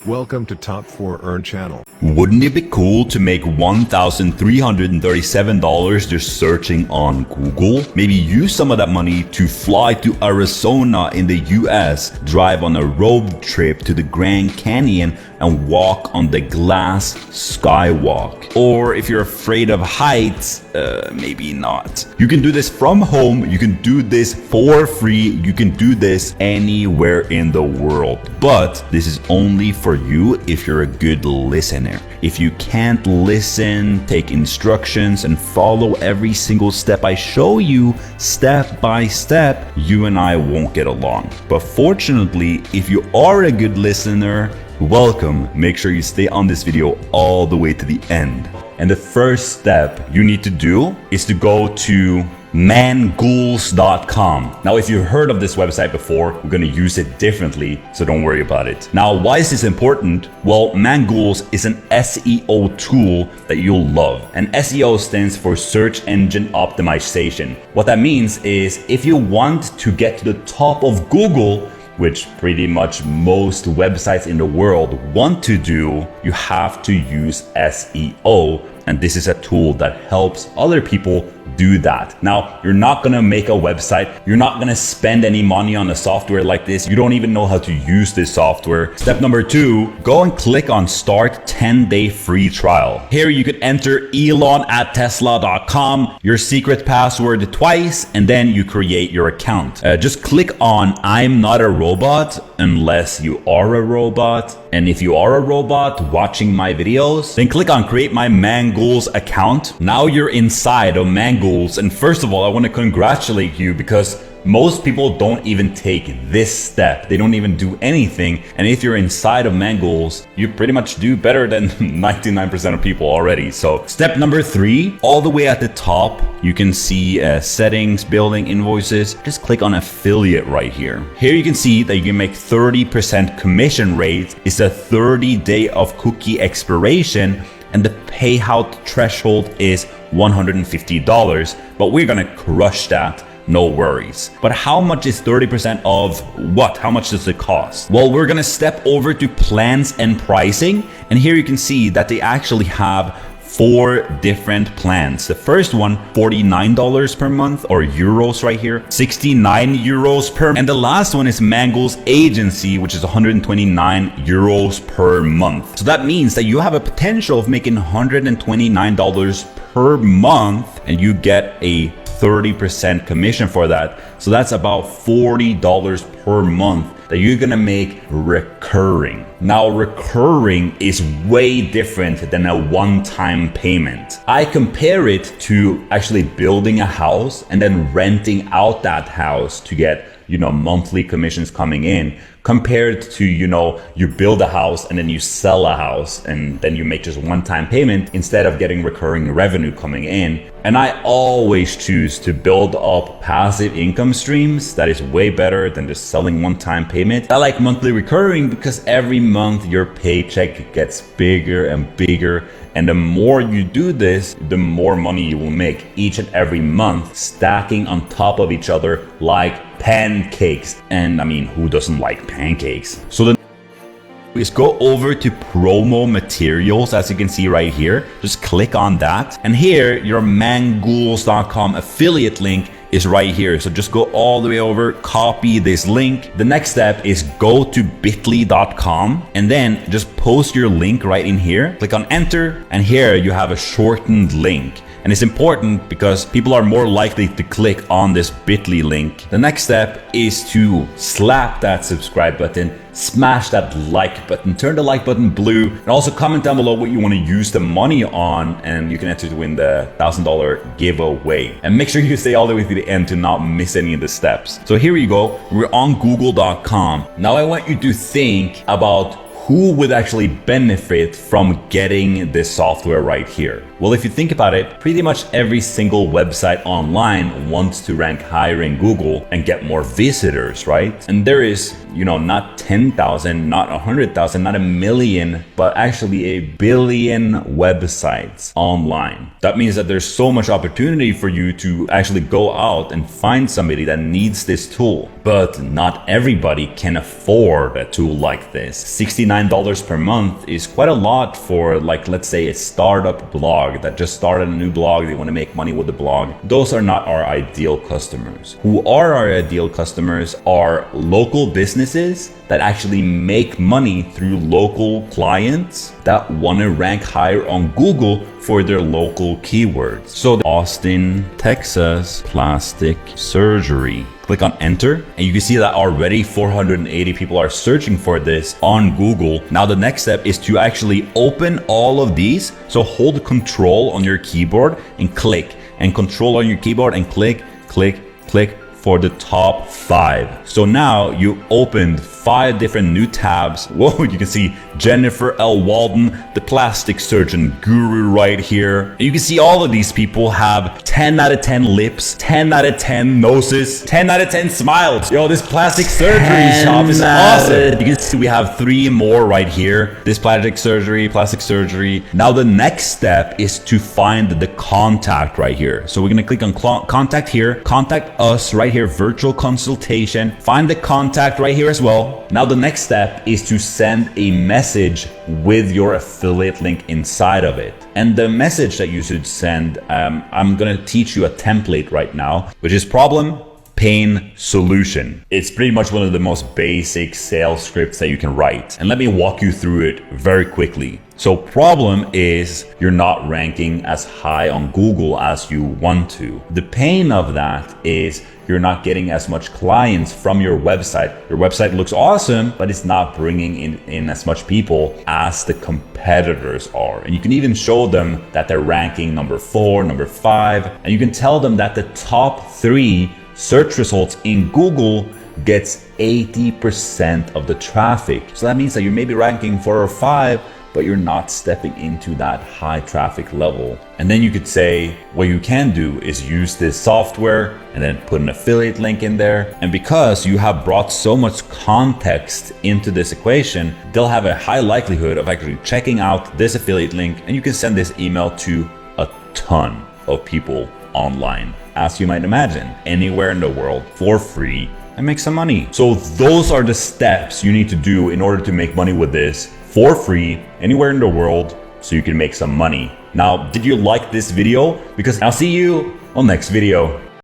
Welcome to Top 4 Earn channel. Wouldn't it be cool to make $1,337 just searching on Google? Maybe use some of that money to fly to Arizona in the US, drive on a road trip to the Grand Canyon and walk on the glass skywalk. Or if you're afraid of heights, maybe not. You can do this from home, you can do this for free, you can do this anywhere in the world. But this is only for you if you're a good listener. If you can't listen, take instructions, and follow every single step I show you step by step, you and I won't get along. But fortunately, if you are a good listener, welcome. Make sure you stay on this video all the way to the end. And the first step you need to do is to go to manghouls.com. Now, if you've heard of this website before, we're going to use it differently, so don't worry about it. Now, why is this important? Well, Manghouls is an SEO tool that you'll love. And SEO stands for Search Engine Optimization. What that means is if you want to get to the top of Google, which pretty much most websites in the world want to do, you have to use SEO. And this is a tool that helps other people do that. Now, you're not gonna make a website. You're not gonna spend any money on a software like this. You don't even know how to use this software. Step number 2, go and click on Start 10-day free trial. Here you could enter elon@tesla.com, your secret password twice, and then you create your account. Just click on I'm not a robot unless you are a robot. And if you are a robot watching my videos, then click on create my Manghouls account. Now you're inside of Manghouls. And first of all, I want to congratulate you because most people don't even take this step. They don't even do anything. And if you're inside of Manghouls, you pretty much do better than 99% of people already. So step number 3, all the way at the top, you can see settings, billing, invoices. Just click on affiliate right here. Here you can see that you can make 30% commission rate. It's a 30-day of cookie expiration. And the payout threshold is $150. But we're gonna crush that. No worries. But how much is 30% of what? How much does it cost? Well, we're gonna step over to plans and pricing. And here you can see that they actually have 4 different plans. The first one, $49 per month, or euros right here, 69 euros per month. And the last one is Manghouls Agency, which is 129 euros per month. So that means that you have a potential of making $129 per month, and you get a 30% commission for that. So that's about $40 per month that you're gonna make recurring. Now, recurring is way different than a one-time payment. I compare it to actually building a house and then renting out that house to get, monthly commissions coming in, compared to, you build a house and then you sell a house and then you make just one-time payment instead of getting recurring revenue coming in. And I always choose to build up passive income streams. That is way better than just selling one-time payment. I like monthly recurring because every month your paycheck gets bigger and bigger. And the more you do this, the more money you will make each and every month, stacking on top of each other like pancakes. And I mean, who doesn't like pancakes? So then is go over to promo materials, as you can see right here. Just click on that. And here, your manghouls.com affiliate link is right here. So just go all the way over, copy this link. The next step is go to bit.ly.com and then just post your link right in here. Click on enter, and here you have a shortened link. And it's important because people are more likely to click on this bit.ly link. The next step is to slap that subscribe button, smash that like button, turn the like button blue, and also comment down below what you want to use the money on, and you can enter to win the $1,000 giveaway. And make sure you stay all the way to the end to not miss any of the steps. So here we go. We're on google.com. Now I want you to think about who would actually benefit from getting this software right here. Well, if you think about it, pretty much every single website online wants to rank higher in Google and get more visitors, right? And there is, not 10,000, not 100,000, not a million, but actually 1 billion websites online. That means that there's so much opportunity for you to actually go out and find somebody that needs this tool. But not everybody can afford a tool like this. 69 $69 per month is quite a lot for, like, let's say a startup blog that just started a new blog. They want to make money with the blog. Those are not our ideal customers. Who are our ideal customers are local businesses that actually make money through local clients that want to rank higher on Google for their local keywords. So Austin, Texas, plastic surgery. Click on enter and you can see that already 480 people are searching for this on Google. Now the next step is to actually open all of these. So hold control on your keyboard and click, and control on your keyboard and click, click, click for the top 5. So now you opened 5 different new tabs. Whoa, you can see Jennifer L. Walden, the plastic surgeon guru right here. And you can see all of these people have 10 out of 10 lips, 10 out of 10 noses, 10 out of 10 smiles. Yo, this plastic surgery shop is awesome. You can see we have 3 more right here. This plastic surgery. Now the next step is to find the contact right here. So we're gonna click on contact here, contact us right here, virtual consultation. Find the contact right here as well. Now the next step is to send a message with your affiliate link inside of it. And the message that you should send, I'm gonna teach you a template right now, which is problem, pain, solution. It's pretty much one of the most basic sales scripts that you can write. And let me walk you through it very quickly. So problem is you're not ranking as high on Google as you want to. The pain of that is you're not getting as much clients from your website. Your website looks awesome, but it's not bringing in as much people as the competitors are. And you can even show them that they're ranking number 4, number 5, and you can tell them that the top 3 search results in Google gets 80% of the traffic. So that means that you may be ranking 4 or 5, but you're not stepping into that high traffic level. And then you could say, what you can do is use this software and then put an affiliate link in there. And because you have brought so much context into this equation, they'll have a high likelihood of actually checking out this affiliate link, and you can send this email to a ton of people online, as you might imagine, anywhere in the world for free, and make some money. So those are the steps you need to do in order to make money with this for free anywhere in the world, so you can make some money. Now, did you like this video? Because I'll see you on next video.